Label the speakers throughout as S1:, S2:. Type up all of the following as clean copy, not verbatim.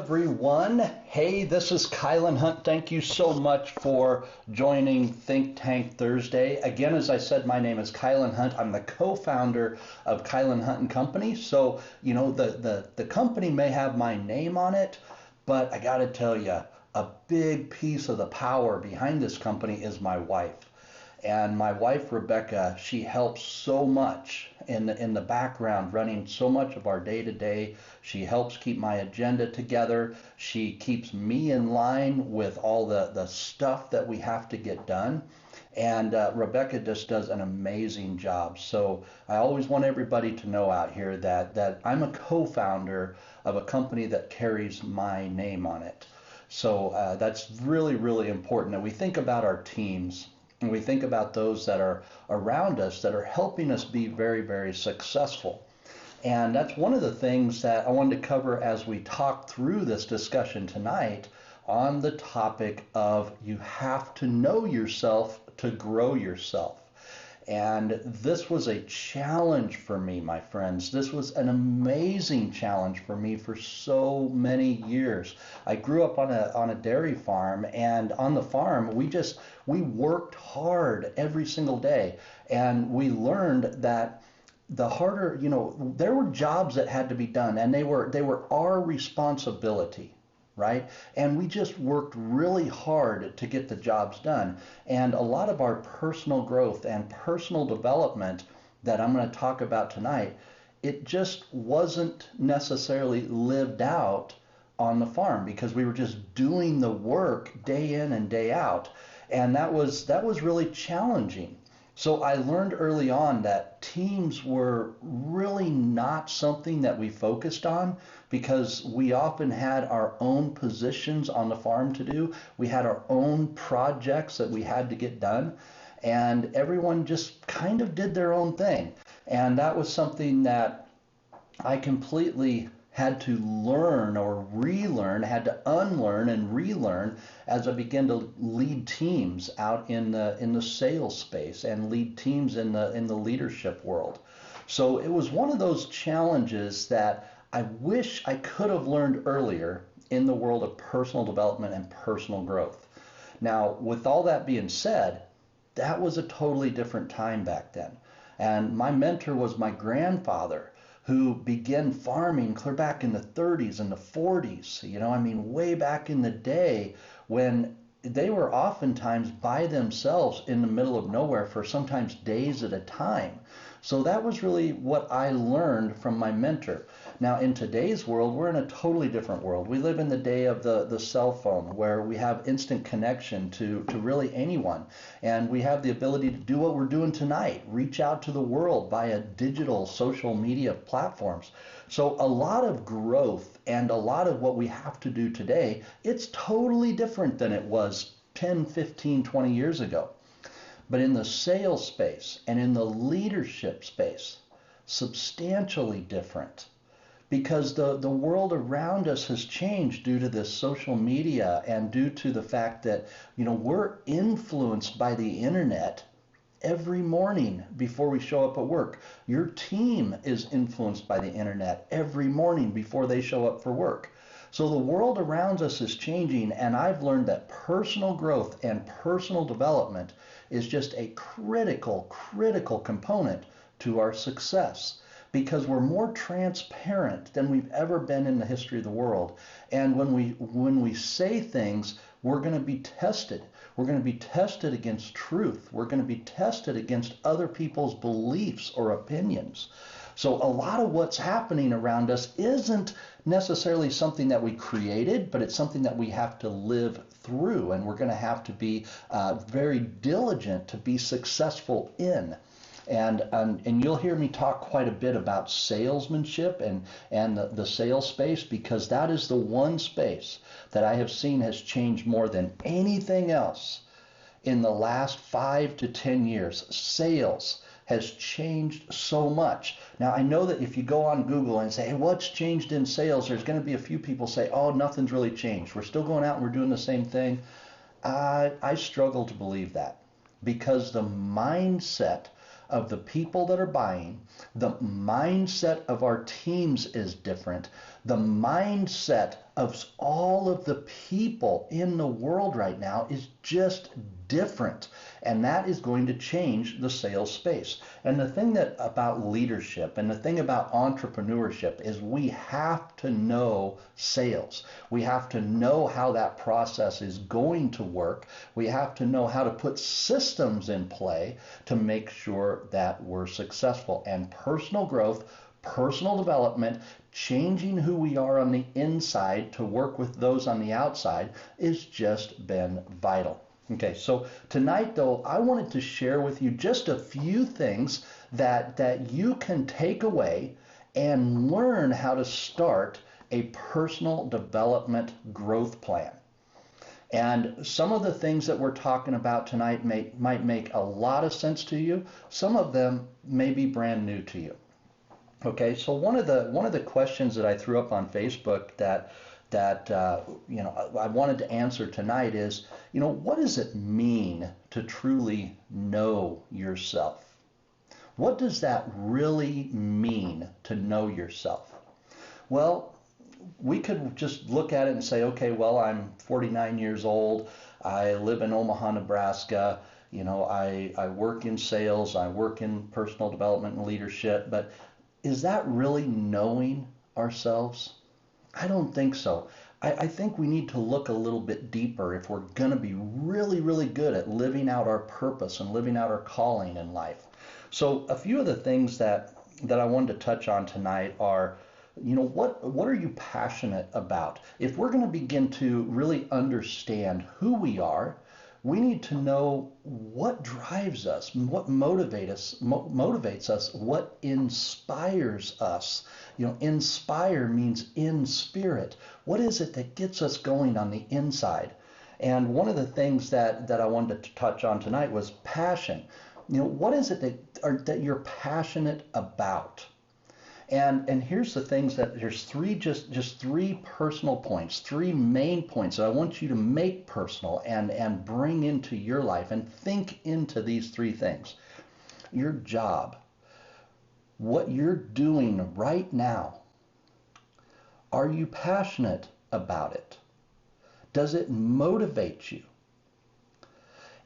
S1: everyone. Hey, this is Kylan Hunt. Thank you so much for joining Think Tank Thursday. Again, as I said, my name is Kylan Hunt. I'm the co-founder of Kylan Hunt and Company. So, the company may have my name on it, but I got to tell you, a big piece of the power behind this company is my wife. And my wife, Rebecca, she helps so much in the background, running so much of our day-to-day. She helps keep my agenda together. She keeps me in line with all the stuff that we have to get done. And Rebecca just does an amazing job. So I always want everybody to know out here that I'm a co-founder of a company that carries my name on it. So that's really, really important that we think about our teams. And we think about those that are around us that are helping us be very, very successful. And that's one of the things that I wanted to cover as we talk through this discussion tonight on the topic of you have to know yourself to grow yourself. And this was a challenge for me, my friends. This was an amazing challenge for me for so many years. I grew up on a dairy farm, and on the farm, we worked hard every single day. And we learned that the harder, there were jobs that had to be done, and they were our responsibility. Right? And we just worked really hard to get the jobs done. And a lot of our personal growth and personal development that I'm going to talk about tonight, it just wasn't necessarily lived out on the farm because we were just doing the work day in and day out. And that was really challenging. So I learned early on that teams were really not something that we focused on because we often had our own positions on the farm to do. We had our own projects that we had to get done, and everyone just kind of did their own thing. And that was something that I completely had to learn or relearn, had to unlearn and relearn as I began to lead teams out in the sales space and lead teams in the leadership world. So it was one of those challenges that I wish I could have learned earlier in the world of personal development and personal growth. Now, with all that being said, that was a totally different time back then. And my mentor was my grandfather, who began farming clear back in the 30s and the 40s, way back in the day when they were oftentimes by themselves in the middle of nowhere for sometimes days at a time. So that was really what I learned from my mentor. Now, in today's world, we're in a totally different world. We live in the day of the cell phone where we have instant connection to really anyone. And we have the ability to do what we're doing tonight, reach out to the world via digital social media platforms. So a lot of growth and a lot of what we have to do today, it's totally different than it was 10, 15, 20 years ago. But in the sales space and in the leadership space, substantially different. Because the world around us has changed due to this social media and due to the fact that, we're influenced by the internet every morning before we show up at work. Your team is influenced by the internet every morning before they show up for work. So the world around us is changing, and I've learned that personal growth and personal development is just a critical component to our success, because we're more transparent than we've ever been in the history of the world. And when we say things, we're going to be tested. We're going to be tested against truth. We're going to be tested against other people's beliefs or opinions. So a lot of what's happening around us isn't necessarily something that we created, but it's something that we have to live through, and we're going to have to be very diligent to be successful in. And you'll hear me talk quite a bit about salesmanship and the sales space, because that is the one space that I have seen has changed more than anything else in the last 5 to 10 years. Sales has changed so much. Now, I know that if you go on Google and say, hey, what's changed in sales? There's going to be a few people say, oh, nothing's really changed. We're still going out and we're doing the same thing. I struggle to believe that, because the mindset of the people that are buying, the mindset of our teams is different. The mindset of all of the people in the world right now is just different. And that is going to change the sales space. And the thing that about leadership and the thing about entrepreneurship is we have to know sales. We have to know how that process is going to work. We have to know how to put systems in play to make sure that we're successful. And personal growth, personal development, changing who we are on the inside to work with those on the outside is just been vital. Okay, so tonight though, I wanted to share with you just a few things that you can take away and learn how to start a personal development growth plan. And some of the things that we're talking about tonight might make a lot of sense to you. Some of them may be brand new to you. Okay, so one of the questions that I threw up on Facebook that I wanted to answer tonight is, what does it mean to truly know yourself? What does that really mean to know yourself? Well, we could just look at it and say, okay, well, I'm 49 years old. I live in Omaha, Nebraska. I work in sales. I work in personal development and leadership. But is that really knowing ourselves? I don't think so. I think we need to look a little bit deeper if we're going to be really, really good at living out our purpose and living out our calling in life. So a few of the things that I wanted to touch on tonight are, what are you passionate about? If we're going to begin to really understand who we are, we need to know what drives us, what motivates us, what inspires us. Inspire means in spirit. What is it that gets us going on the inside? And one of the things that I wanted to touch on tonight was passion. What is it that you're passionate about? And here's the things there's just three personal points, three main points that I want you to make personal and bring into your life and think into these three things. Your job, what you're doing right now, are you passionate about it? Does it motivate you?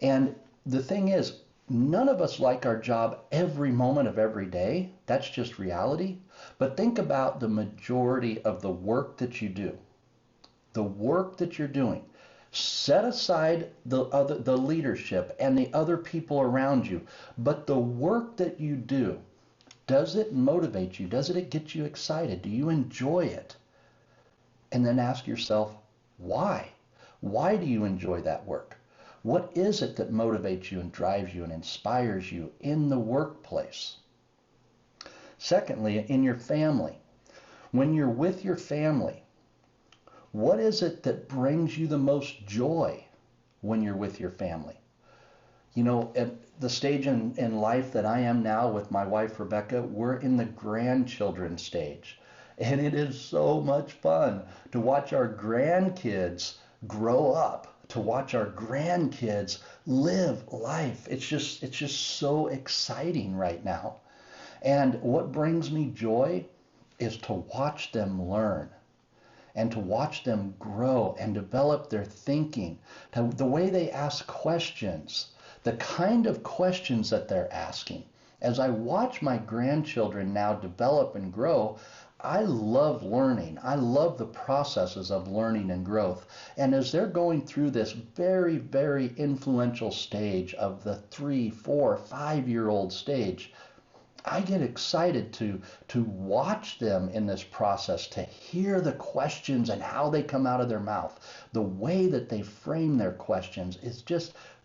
S1: And the thing is, none of us like our job every moment of every day. That's just reality. But think about the majority of the work that you do. The work that you're doing. Set aside the leadership and the other people around you. But the work that you do, does it motivate you? Does it get you excited? Do you enjoy it? And then ask yourself, why? Why do you enjoy that work? What is it that motivates you and drives you and inspires you in the workplace? Secondly, in your family. When you're with your family, what is it that brings you the most joy when you're with your family? At the stage in life that I am now with my wife, Rebecca, we're in the grandchildren stage. And it is so much fun to watch our grandkids grow up, to watch our grandkids live life. It's just so exciting right now. And what brings me joy is to watch them learn and to watch them grow and develop their thinking, the way they ask questions, the kind of questions that they're asking. As I watch my grandchildren now develop and grow, I love learning. I love the processes of learning and growth. And as they're going through this very, very influential stage of the 3, 4, 5-year-old stage, I get excited to watch them in this process, to hear the questions and how they come out of their mouth. The way that they frame their questions is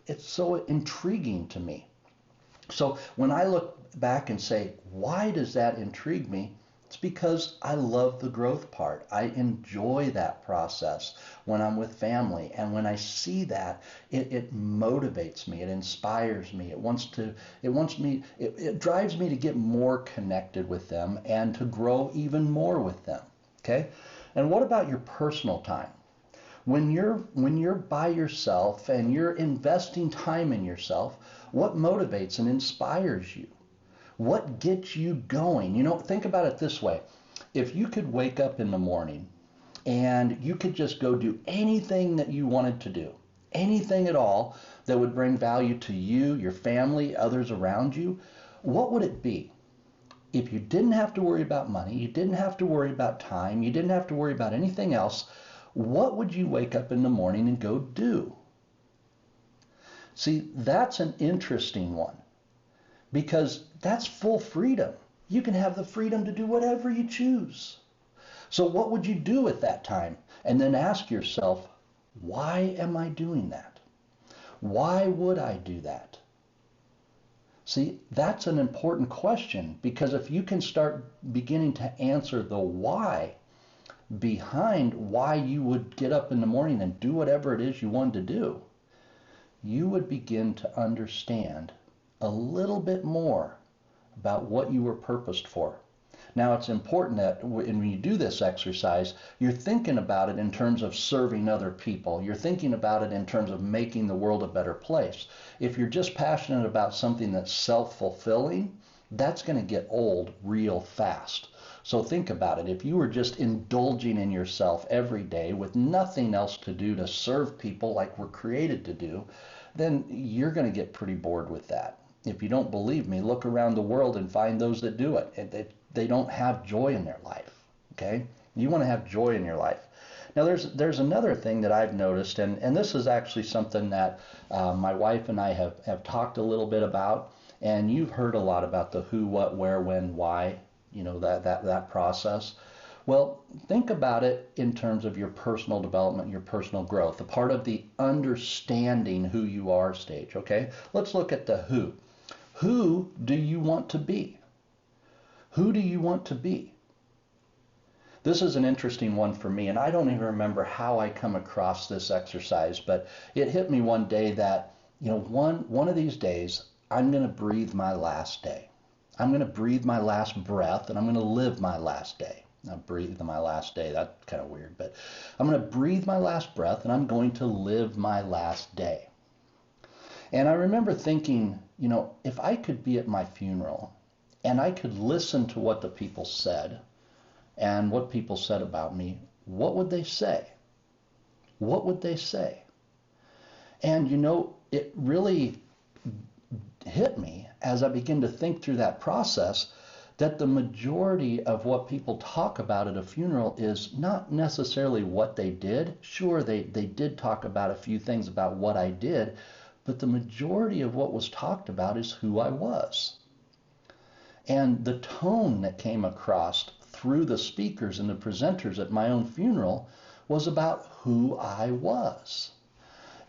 S1: it's so intriguing to me. So when I look back and say, why does that intrigue me? It's because I love the growth part. I enjoy that process when I'm with family. And when I see that, it motivates me. It inspires me. It drives me to get more connected with them and to grow even more with them. Okay? And what about your personal time? When you're by yourself and you're investing time in yourself, what motivates and inspires you? What gets you going? Think about it this way. If you could wake up in the morning and you could just go do anything that you wanted to do, anything at all that would bring value to you, your family, others around you, what would it be? If you didn't have to worry about money, you didn't have to worry about time, you didn't have to worry about anything else, what would you wake up in the morning and go do? See, that's an interesting one because that's full freedom. You can have the freedom to do whatever you choose. So what would you do at that time? And then ask yourself, why am I doing that? Why would I do that? See, that's an important question because if you can start beginning to answer the why behind why you would get up in the morning and do whatever it is you wanted to do, you would begin to understand a little bit more about what you were purposed for. Now, it's important that when you do this exercise, you're thinking about it in terms of serving other people. You're thinking about it in terms of making the world a better place. If you're just passionate about something that's self-fulfilling, that's going to get old real fast. So think about it. If you were just indulging in yourself every day with nothing else to do to serve people like we're created to do, then you're going to get pretty bored with that. If you don't believe me, look around the world and find those that do it. They don't have joy in their life, okay? You want to have joy in your life. Now, there's another thing that I've noticed, and this is actually something that my wife and I have talked a little bit about, and you've heard a lot about the who, what, where, when, why, you know, that process. Well, think about it in terms of your personal development, your personal growth, a part of the understanding who you are stage, okay? Let's look at the who. Who do you want to be? Who do you want to be? This is an interesting one for me, and I don't even remember how I come across this exercise, but it hit me one day that, you know, one of these days, I'm going to breathe my last day. I'm going to breathe my last breath, and I'm going to live my last day. Now, breathe my last day, that's kind of weird, but I'm going to breathe my last breath, and I'm going to live my last day. And I remember thinking, you know, if I could be at my funeral, and I could listen to what the people said and what people said about me, what would they say? What would they say? And, you know, it really hit me as I began to think through that process that the majority of what people talk about at a funeral is not necessarily what they did. Sure, they did talk about a few things about what I did, but the majority of what was talked about is who I was. And the tone that came across through the speakers and the presenters at my own funeral was about who I was.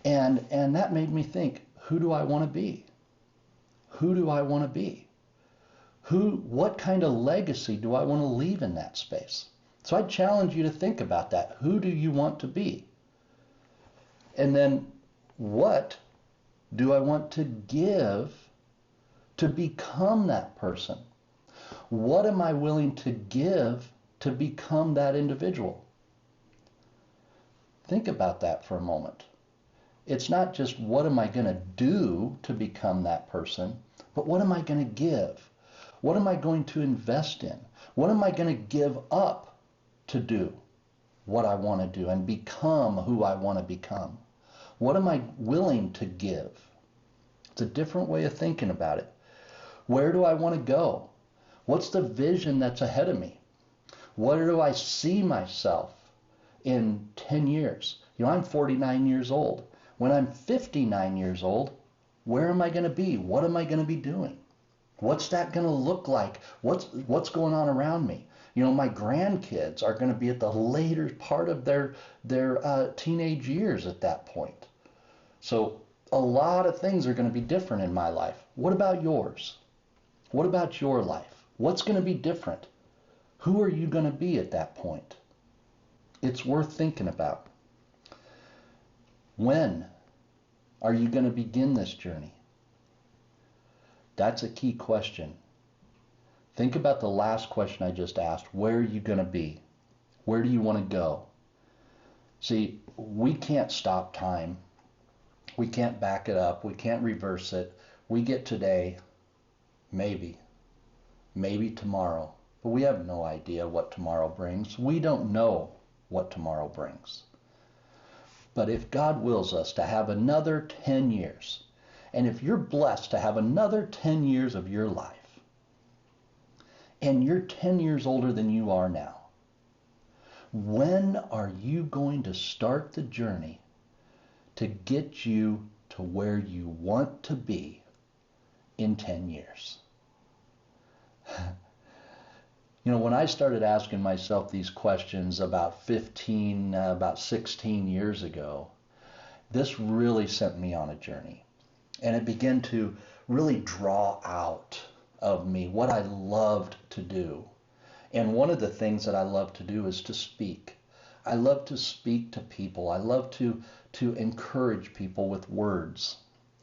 S1: And that made me think, who do I want to be? Who do I want to be? What kind of legacy do I want to leave in that space? So I challenge you to think about that. Who do you want to be? And then what do I want to give to become that person? What am I willing to give to become that individual? Think about that for a moment. It's not just what am I going to do to become that person, but what am I going to give? What am I going to invest in? What am I going to give up to do what I want to do and become who I want to become? What am I willing to give? It's a different way of thinking about it. Where do I want to go? What's the vision that's ahead of me? Where do I see myself in 10 years? You know, I'm 49 years old. When I'm 59 years old, where am I going to be? What am I going to be doing? What's that going to look like? What's going on around me? You know, my grandkids are going to be at the later part of their teenage years at that point. So a lot of things are going to be different in my life. What about yours? What about your life? What's going to be different? Who are you going to be at that point? It's worth thinking about. When are you going to begin this journey? That's a key question. Think about the last question I just asked. Where are you going to be? Where do you want to go? See, we can't stop time. We can't back it up. We can't reverse it. We get today, maybe tomorrow, but we have no idea what tomorrow brings. We don't know what tomorrow brings. But if God wills us to have another 10 years, and if you're blessed to have another 10 years of your life, and you're 10 years older than you are now, when are you going to start the journey to get you to where you want to be in 10 years? You know, when I started asking myself these questions about 16 years ago, this really sent me on a journey. And it began to really draw out of me what I loved to do. And one of the things that I love to do is to speak. I love to speak to people. I love to encourage people with words.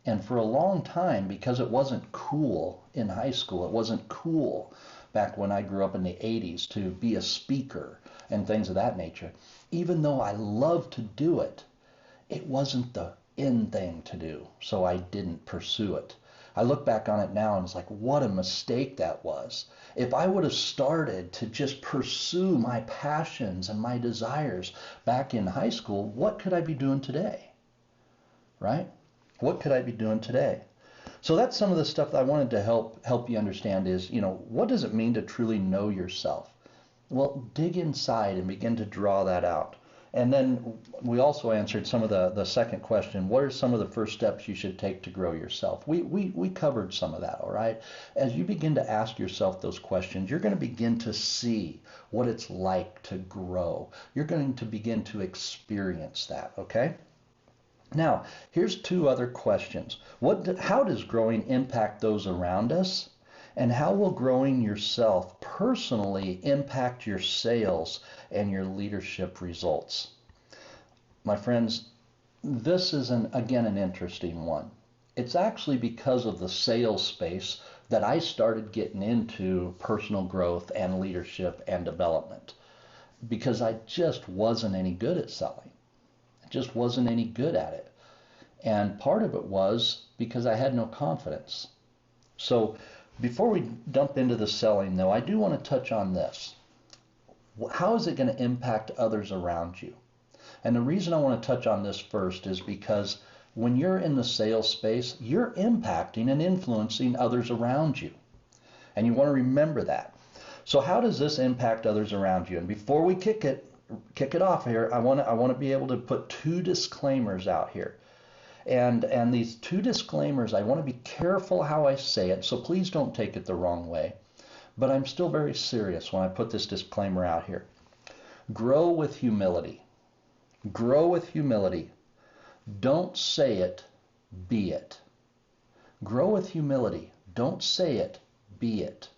S1: And for a long time, because it wasn't cool in high school, it wasn't cool back when I grew up in the 80s to be a speaker and things of that nature, even though I loved to do it, it wasn't the in thing to do, so I didn't pursue it. I look back on it now and it's like, what a mistake that was. If I would have started to just pursue my passions and my desires back in high school, what could I be doing today? Right? What could I be doing today? So that's some of the stuff that I wanted to help you understand is, you know, what does it mean to truly know yourself? Well, dig inside and begin to draw that out. And then we also answered some of the second question. What are some of the first steps you should take to grow yourself? We covered some of that, all right? As you begin to ask yourself those questions, you're going to begin to see what it's like to grow. You're going to begin to experience that, okay? Now, here's two other questions. How does growing impact those around us? And how will growing yourself personally impact your sales and your leadership results? My friends, this is again an interesting one. It's actually because of the sales space that I started getting into personal growth and leadership and development, because I just wasn't any good at selling. I just wasn't any good at it. And part of it was because I had no confidence. So before we dump into the selling, though, I do want to touch on this. How is it going to impact others around you? And the reason I want to touch on this first is because when you're in the sales space, you're impacting and influencing others around you. And you want to remember that. So how does this impact others around you? And before we kick it off here, I want to be able to put two disclaimers out here. And these two disclaimers, I want to be careful how I say it, so please don't take it the wrong way. But I'm still very serious when I put this disclaimer out here. Grow with humility. Grow with humility. Don't say it, be it. Grow with humility. Don't say it, be it.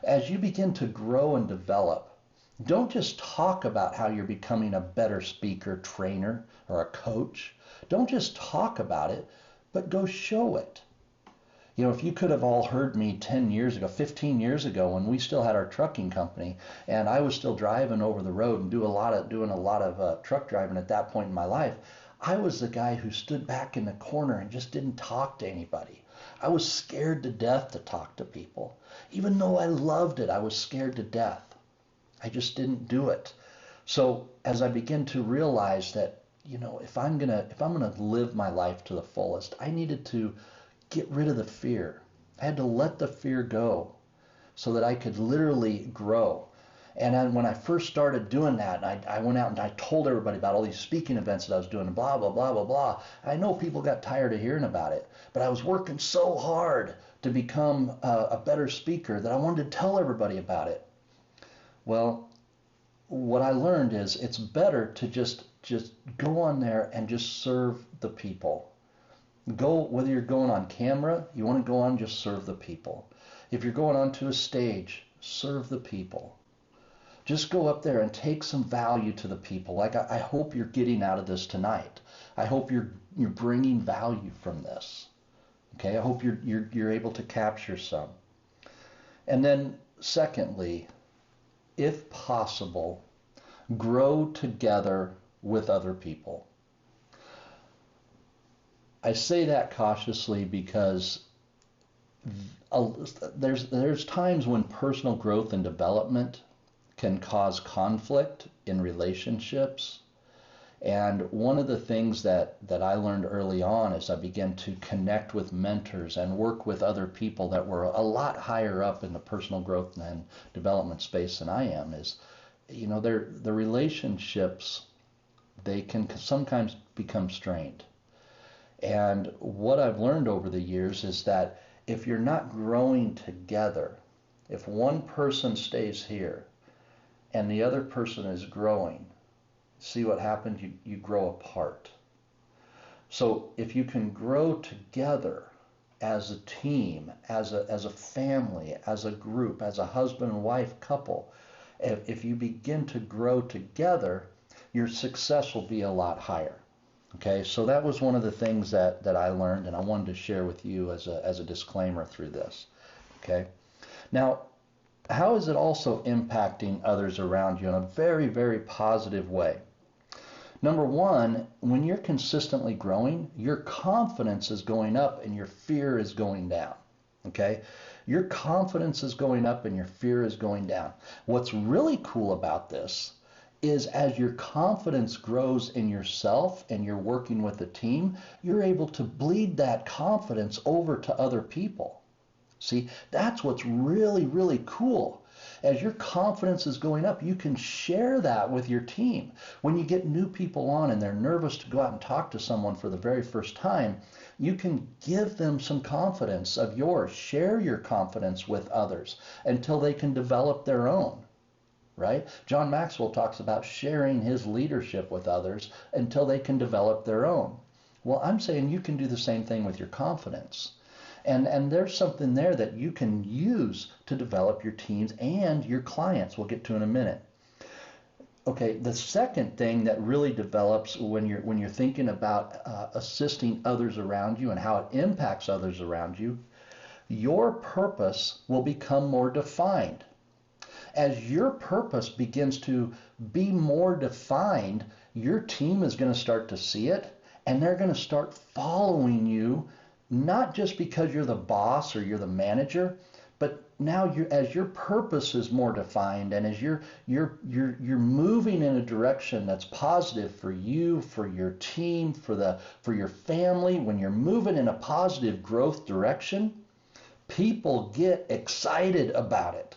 S1: As you begin to grow and develop, don't just talk about how you're becoming a better speaker, trainer, or a coach. Don't just talk about it, but go show it. You know, if you could have all heard me 10 years ago, 15 years ago, when we still had our trucking company and I was still driving over the road and doing a lot of truck driving at that point in my life, I was the guy who stood back in the corner and just didn't talk to anybody. I was scared to death to talk to people. Even though I loved it, I was scared to death. I just didn't do it. So as I begin to realize that, you know, if I'm gonna live my life to the fullest, I needed to get rid of the fear. I had to let the fear go so that I could literally grow. And then when I first started doing that, and I went out and I told everybody about all these speaking events that I was doing, and blah, blah, blah, blah, blah. I know people got tired of hearing about it, but I was working so hard to become a better speaker that I wanted to tell everybody about it. Well, what I learned is it's better to just go on there and just serve the people. Go, whether you're going on camera, you want to go on, just serve the people. If you're going onto a stage, serve the people. Just go up there and take some value to the people. Like I hope you're getting out of this tonight. I hope you're bringing value from this. Okay, I hope you're able to capture some. And then secondly, if possible, grow together with other people. I say that cautiously because there's times when personal growth and development can cause conflict in relationships. And one of the things that I learned early on as I began to connect with mentors and work with other people that were a lot higher up in the personal growth and development space than I am is, the relationships, they can sometimes become strained. And what I've learned over the years is that if you're not growing together, if one person stays here and the other person is growing, see what happens? You grow apart. So if you can grow together as a team, as a family, as a group, as a husband and wife couple, if you begin to grow together, your success will be a lot higher. Okay, so that was one of the things that I learned, and I wanted to share with you as a disclaimer through this. Okay, now how is it also impacting others around you in a very, very positive way? Number one, when you're consistently growing, your confidence is going up and your fear is going down. Okay? Your confidence is going up and your fear is going down. What's really cool about this is as your confidence grows in yourself and you're working with a team, you're able to bleed that confidence over to other people. See, that's what's really, really cool. As your confidence is going up, you can share that with your team. When you get new people on and they're nervous to go out and talk to someone for the very first time, you can give them some confidence of yours. Share your confidence with others until they can develop their own. Right? John Maxwell talks about sharing his leadership with others until they can develop their own. Well, I'm saying you can do the same thing with your confidence. And there's something there that you can use to develop your teams and your clients. We'll get to in a minute. Okay, the second thing that really develops when you're thinking about assisting others around you and how it impacts others around you, your purpose will become more defined. As your purpose begins to be more defined, your team is going to start to see it, and they're going to start following you, not just because you're the boss or you're the manager, but now as your purpose is more defined and as you're moving in a direction that's positive for you, for your team, for your family. When you're moving in a positive growth direction, people get excited about it.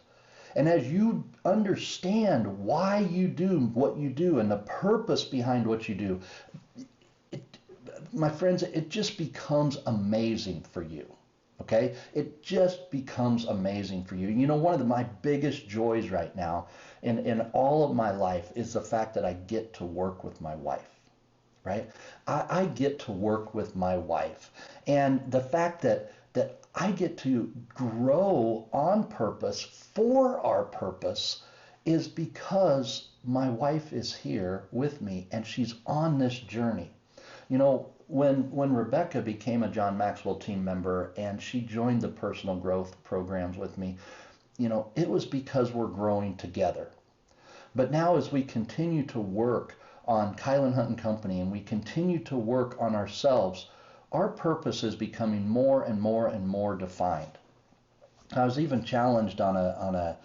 S1: And as you understand why you do what you do and the purpose behind what you do, my friends, it just becomes amazing for you. Okay? It just becomes amazing for you. You know, one of my biggest joys right now in all of my life is the fact that I get to work with my wife. Right? I get to work with my wife. And the fact that I get to grow on purpose for our purpose is because my wife is here with me and she's on this journey. You know, when Rebecca became a John Maxwell team member and she joined the personal growth programs with me, you know, it was because we're growing together. But now as we continue to work on Kylan Hunt and Company and we continue to work on ourselves, our purpose is becoming more and more and more defined. I was even challenged on a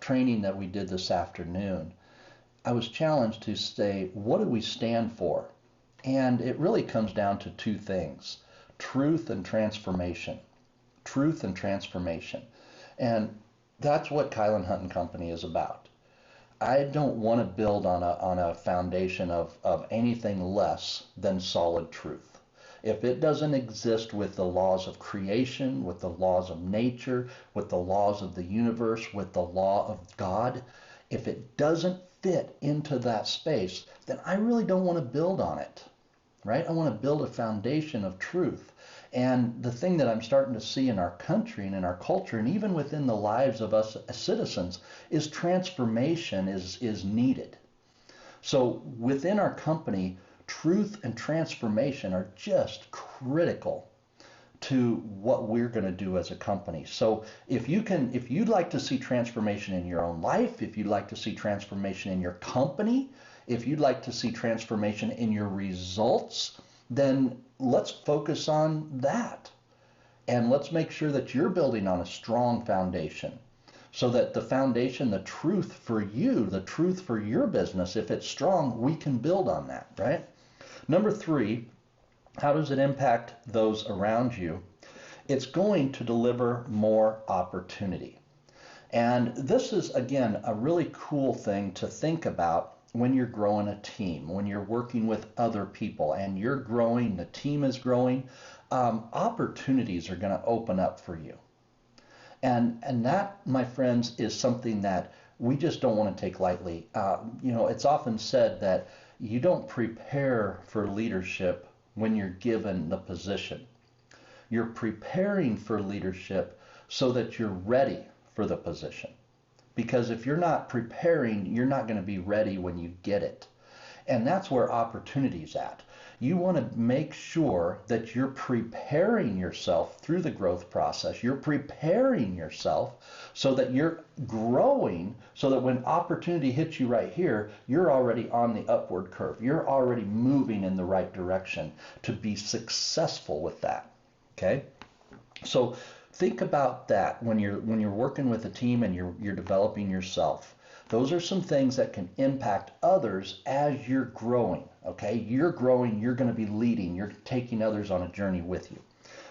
S1: training that we did this afternoon. I was challenged to say, what do we stand for? And it really comes down to two things: truth and transformation. Truth and transformation. And that's what Kylan Hunt and Company is about. I don't want to build on a foundation of anything less than solid truth. If it doesn't exist with the laws of creation, with the laws of nature, with the laws of the universe, with the law of God, if it doesn't fit into that space, then I really don't want to build on it, right? I want to build a foundation of truth. And the thing that I'm starting to see in our country and in our culture, and even within the lives of us as citizens, is transformation is needed. So within our company, truth and transformation are just critical to what we're going to do as a company. So if you'd like to see transformation in your own life, if you'd like to see transformation in your company, if you'd like to see transformation in your results, then let's focus on that. And let's make sure that you're building on a strong foundation so that the foundation, the truth for you, the truth for your business, if it's strong, we can build on that, right? Number three, how does it impact those around you? It's going to deliver more opportunity. And this is, again, a really cool thing to think about when you're growing a team, when you're working with other people and you're growing, the team is growing, opportunities are going to open up for you. And that, my friends, is something that we just don't want to take lightly. It's often said that you don't prepare for leadership when you're given the position. You're preparing for leadership so that you're ready for the position. Because if you're not preparing, you're not going to be ready when you get it. And that's where opportunity's at. You want to make sure that you're preparing yourself through the growth process. You're preparing yourself so that you're growing, so that when opportunity hits you right here, you're already on the upward curve. You're already moving in the right direction to be successful with that. Okay? So think about that when you're working with a team and you're developing yourself. Those are some things that can impact others as you're growing, okay? You're growing, you're going to be leading, you're taking others on a journey with you.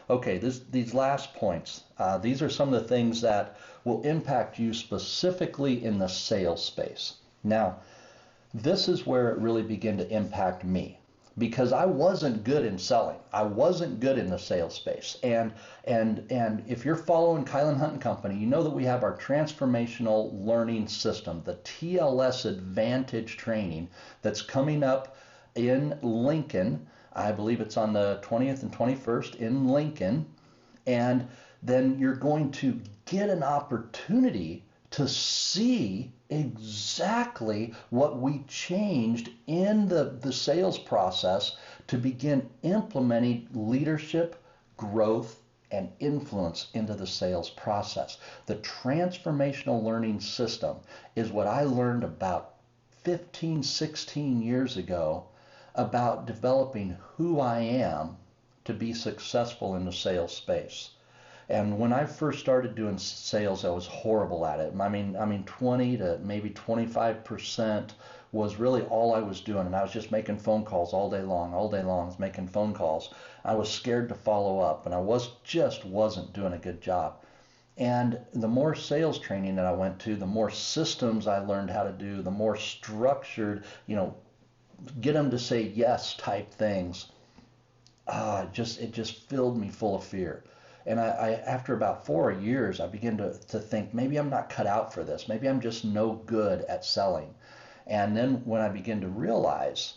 S1: Okay, these last points, these are some of the things that will impact you specifically in the sales space. Now, this is where it really began to impact me, because I wasn't good in selling. I wasn't good in the sales space. And if you're following Kylan Hunt and Company, you know that we have our transformational learning system, the TLS Advantage training that's coming up in Lincoln. I believe it's on the 20th and 21st in Lincoln. And then you're going to get an opportunity to see exactly what we changed in the sales process to begin implementing leadership, growth, and influence into the sales process. The transformational learning system is what I learned about 15, 16 years ago about developing who I am to be successful in the sales space. And when I first started doing sales, I was horrible at it. I mean, 20 to maybe 25% was really all I was doing. And I was just making phone calls all day long, I was making phone calls. I was scared to follow up, and I wasn't doing a good job. And the more sales training that I went to, the more systems I learned how to do, the more structured, get them to say yes type things. It just filled me full of fear. And I after about 4 years, I began to think, maybe I'm not cut out for this. Maybe I'm just no good at selling. And then when I began to realize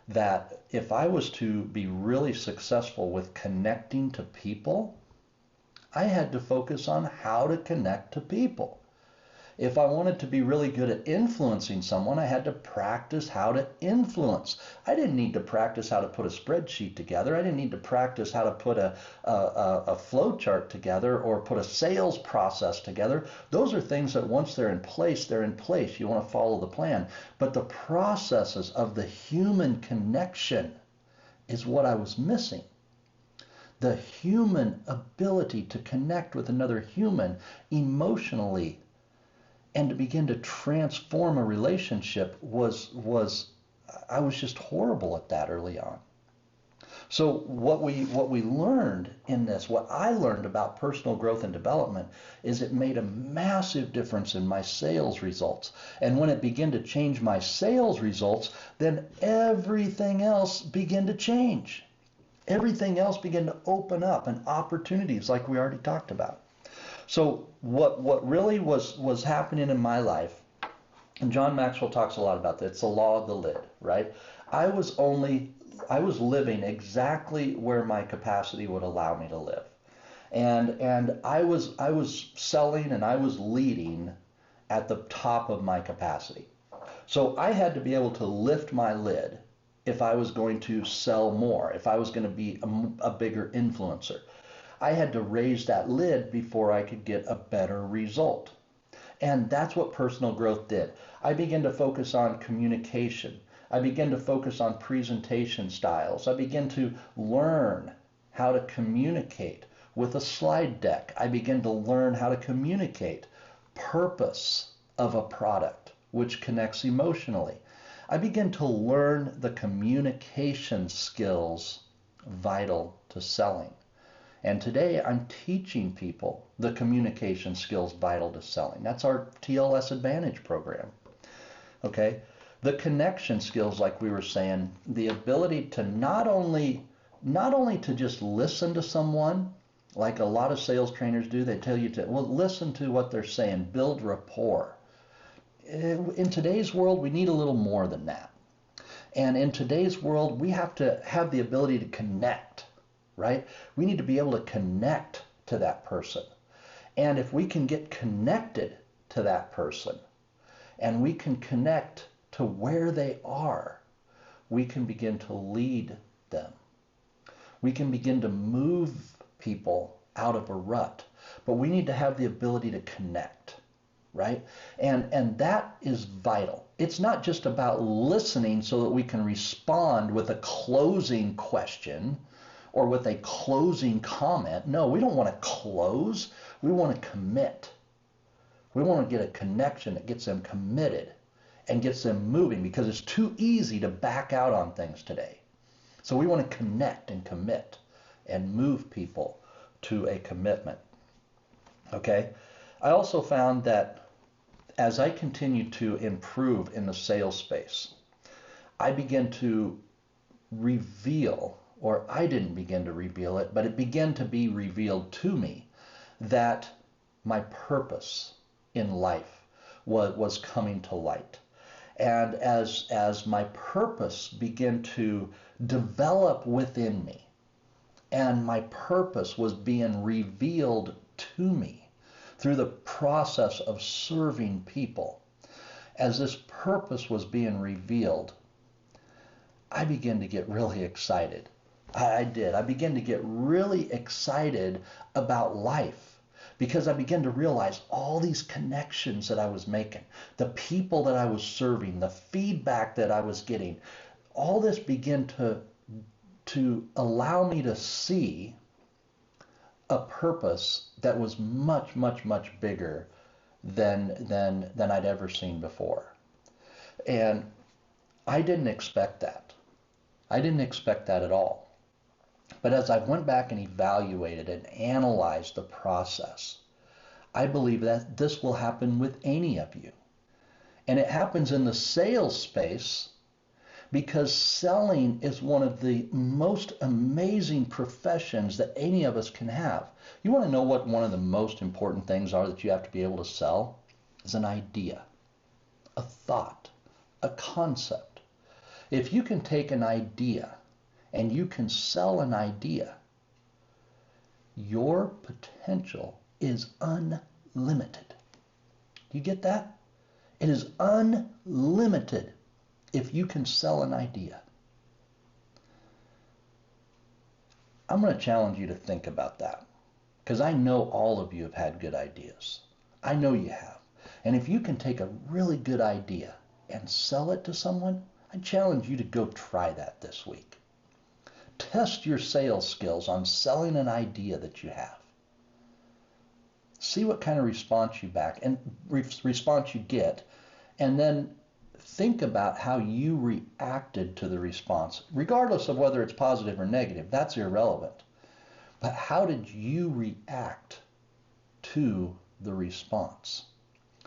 S1: that if I was to be really successful with connecting to people, I had to focus on how to connect to people. If I wanted to be really good at influencing someone, I had to practice how to influence. I didn't need to practice how to put a spreadsheet together. I didn't need to practice how to put a flow chart together or put a sales process together. Those are things that once they're in place, they're in place. You want to follow the plan. But the processes of the human connection is what I was missing. The human ability to connect with another human emotionally and to begin to transform a relationship I was just horrible at that early on. So what we learned in this, what I learned about personal growth and development, is it made a massive difference in my sales results. And when it began to change my sales results, then everything else began to change. Everything else began to open up, and opportunities like we already talked about. So what really was happening in my life, and John Maxwell talks a lot about that, it's the law of the lid, right? I was living exactly where my capacity would allow me to live. And I was selling and I was leading at the top of my capacity. So I had to be able to lift my lid if I was going to sell more, if I was going to be a bigger influencer. I had to raise that lid before I could get a better result. And that's what personal growth did. I began to focus on communication. I began to focus on presentation styles. I began to learn how to communicate with a slide deck. I begin to learn how to communicate purpose of a product, which connects emotionally. I begin to learn the communication skills vital to selling. And today I'm teaching people the communication skills vital to selling. That's our TLS Advantage program. Okay? The connection skills, like we were saying, the ability to not only to just listen to someone, like a lot of sales trainers do. They tell you to, well, listen to what they're saying, build rapport. In today's world, we need a little more than that. And in today's world, we have to have the ability to connect, right? We need to be able to connect to that person. And if we can get connected to that person, and we can connect to where they are, we can begin to lead them. We can begin to move people out of a rut, but we need to have the ability to connect, right? And that is vital. It's not just about listening so that we can respond with a closing question or with a closing comment. No, we don't want to close. We want to commit. We want to get a connection that gets them committed and gets them moving, because it's too easy to back out on things today. So we want to connect and commit and move people to a commitment. Okay? I also found that as I continue to improve in the sales space, I begin to reveal, or I didn't begin to reveal it, but it began to be revealed to me that my purpose in life was coming to light. And as my purpose began to develop within me, and my purpose was being revealed to me through the process of serving people, as this purpose was being revealed, I began to get really excited. I did. I began to get really excited about life, because I began to realize all these connections that I was making, the people that I was serving, the feedback that I was getting, all this began to allow me to see a purpose that was much, much, much bigger than I'd ever seen before. And I didn't expect that. I didn't expect that at all. But as I went back and evaluated and analyzed the process, I believe that this will happen with any of you. And it happens in the sales space because selling is one of the most amazing professions that any of us can have. You want to know what one of the most important things are that you have to be able to sell? Is an idea, a thought, a concept. If you can take an idea and you can sell an idea, your potential is unlimited. Do you get that? It is unlimited if you can sell an idea. I'm going to challenge you to think about that, because I know all of you have had good ideas. I know you have. And if you can take a really good idea and sell it to someone, I challenge you to go try that this week. Test your sales skills on selling an idea that you have. See what kind of response you get, and then think about how you reacted to the response, regardless of whether it's positive or negative. That's irrelevant. But how did you react to the response?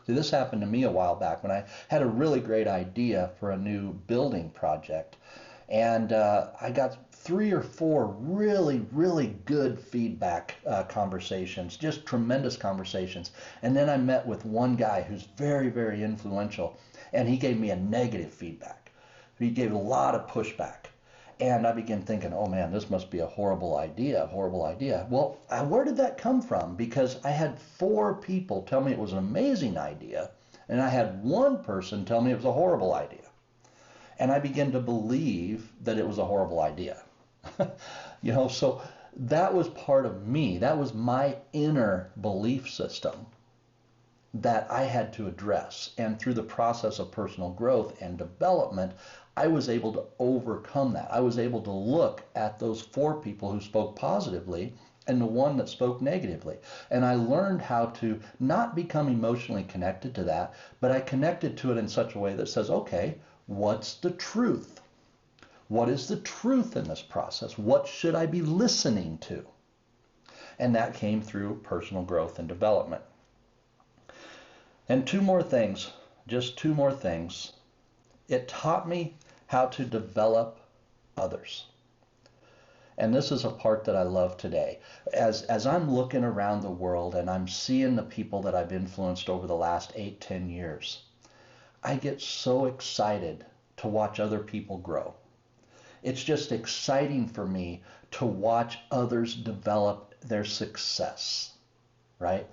S1: See, this happened to me a while back when I had a really great idea for a new building project, and I got 3 or 4 really, really good feedback conversations, just tremendous conversations. And then I met with one guy who's very, very influential, and he gave me a negative feedback. He gave a lot of pushback. And I began thinking, oh man, this must be a horrible idea, a horrible idea. Well, where did that come from? Because I had 4 people tell me it was an amazing idea, and I had 1 person tell me it was a horrible idea. And I began to believe that it was a horrible idea. So that was part of me. That was my inner belief system that I had to address. And through the process of personal growth and development, I was able to overcome that. I was able to look at those 4 people who spoke positively and the one that spoke negatively. And I learned how to not become emotionally connected to that, but I connected to it in such a way that says, okay, what's the truth? What is the truth in this process? What should I be listening to? And that came through personal growth and development. And two more things, just two more things. It taught me how to develop others. And this is a part that I love today. As I'm looking around the world and I'm seeing the people that I've influenced over the last 8-10 years, I get so excited to watch other people grow. It's just exciting for me to watch others develop their success, right?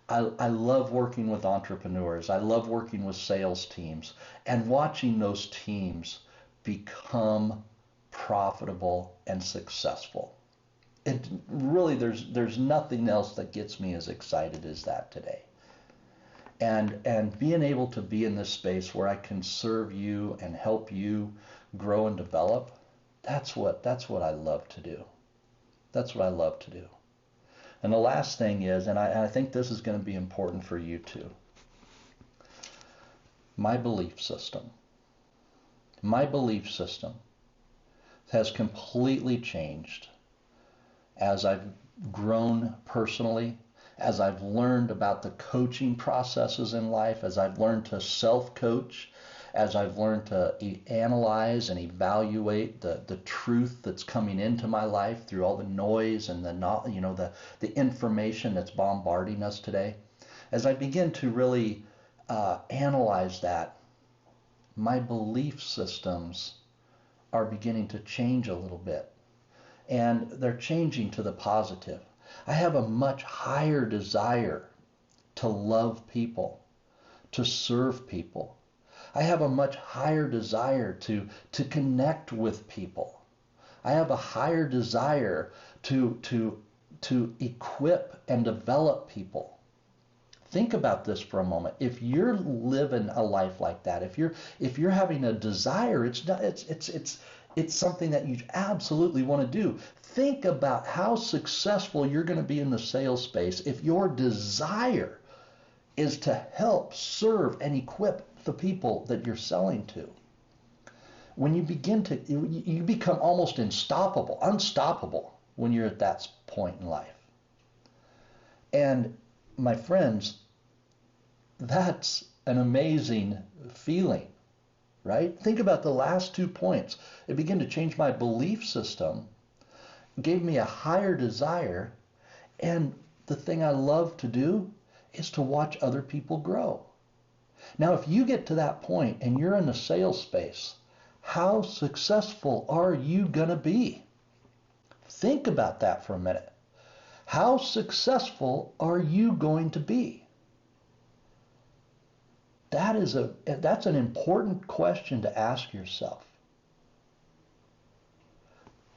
S1: I love working with entrepreneurs. I love working with sales teams and watching those teams become profitable and successful. It really, there's nothing else that gets me as excited as that today. And being able to be in this space where I can serve you and help you grow and develop, that's what I love to do. That's what I love to do. And the last thing is, and I think this is going to be important for you too, my belief system. My belief system has completely changed as I've grown personally, as I've learned about the coaching processes in life, as I've learned to self-coach, as I've learned to analyze and evaluate the truth that's coming into my life through all the noise and the information that's bombarding us today. As I begin to really analyze that, my belief systems are beginning to change a little bit. And they're changing to the positive. I have a much higher desire to love people, to serve people. I have a much higher desire to connect with people. I have a higher desire to equip and develop people. Think about this for a moment. If you're living a life like that, if you're having a desire, it's something that you absolutely want to do. Think about how successful you're going to be in the sales space if your desire is to help, serve, and equip the people that you're selling to. When you you become almost unstoppable when you're at that point in life. And my friends, that's an amazing feeling, right? Think about the last 2 points. It began to change my belief system, gave me a higher desire, and the thing I love to do is to watch other people grow. Now, if you get to that point and you're in the sales space, how successful are you going to be? Think about that for a minute. How successful are you going to be? That's an important question to ask yourself.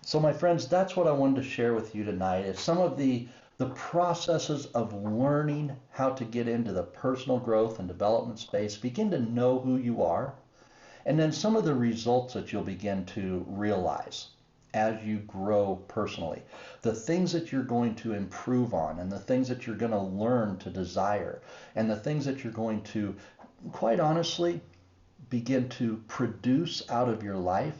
S1: So my friends, that's what I wanted to share with you tonight, is some of the processes of learning how to get into the personal growth and development space, begin to know who you are, and then some of the results that you'll begin to realize as you grow personally. The things that you're going to improve on, and the things that you're going to learn to desire, and the things that you're going to, quite honestly, begin to produce out of your life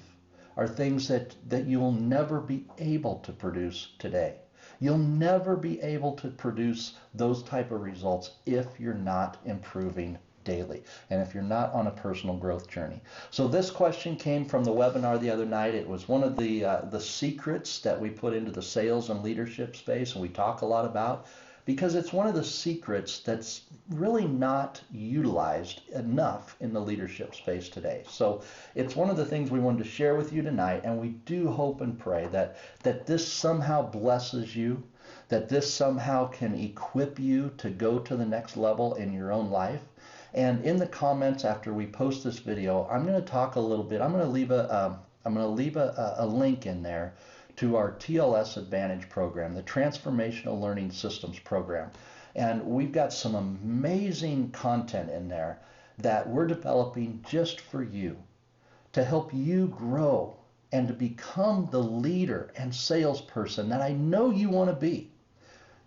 S1: are things that you'll never be able to produce today. You'll never be able to produce those type of results if you're not improving daily and if you're not on a personal growth journey. So this question came from the webinar the other night. It was one of the secrets that we put into the sales and leadership space, and we talk a lot about, because it's one of the secrets that's really not utilized enough in the leadership space today. So it's one of the things we wanted to share with you tonight, and we do hope and pray that this somehow blesses you, that this somehow can equip you to go to the next level in your own life. And in the comments after we post this video, I'm going to talk a little bit. I'm going to leave a link in there to our TLS Advantage Program, the Transformational Learning Systems Program. And we've got some amazing content in there that we're developing just for you, to help you grow and to become the leader and salesperson that I know you want to be.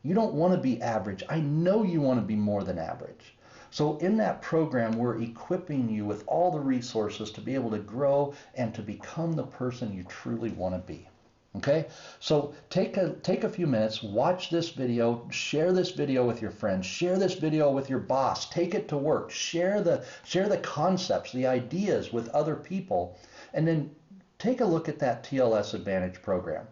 S1: You don't want to be average. I know you want to be more than average. So in that program, we're equipping you with all the resources to be able to grow and to become the person you truly want to be. Okay, so take a few minutes, watch this video, share this video with your friends, share this video with your boss, take it to work, share the concepts, the ideas with other people, and then take a look at that TLS Advantage program.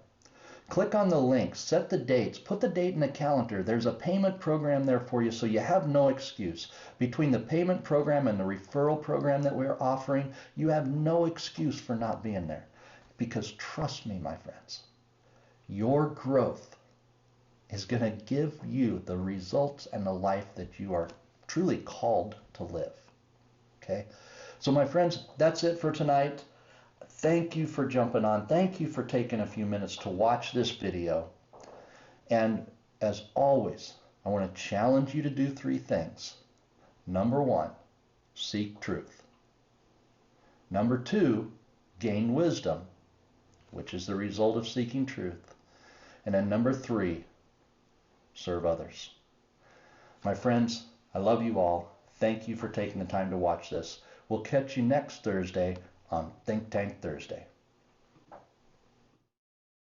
S1: Click on the link, set the dates, put the date in the calendar. There's a payment program there for you, so you have no excuse. Between the payment program and the referral program that we're offering, you have no excuse for not being there. Because trust me, my friends, your growth is going to give you the results and the life that you are truly called to live. Okay? So my friends, that's it for tonight. Thank you for jumping on. Thank you for taking a few minutes to watch this video. And as always, I want to challenge you to do 3 things. Number 1, seek truth. Number 2, gain wisdom, which is the result of seeking truth. And then number 3, serve others. My friends, I love you all. Thank you for taking the time to watch this. We'll catch you next Thursday on Think Tank Thursday.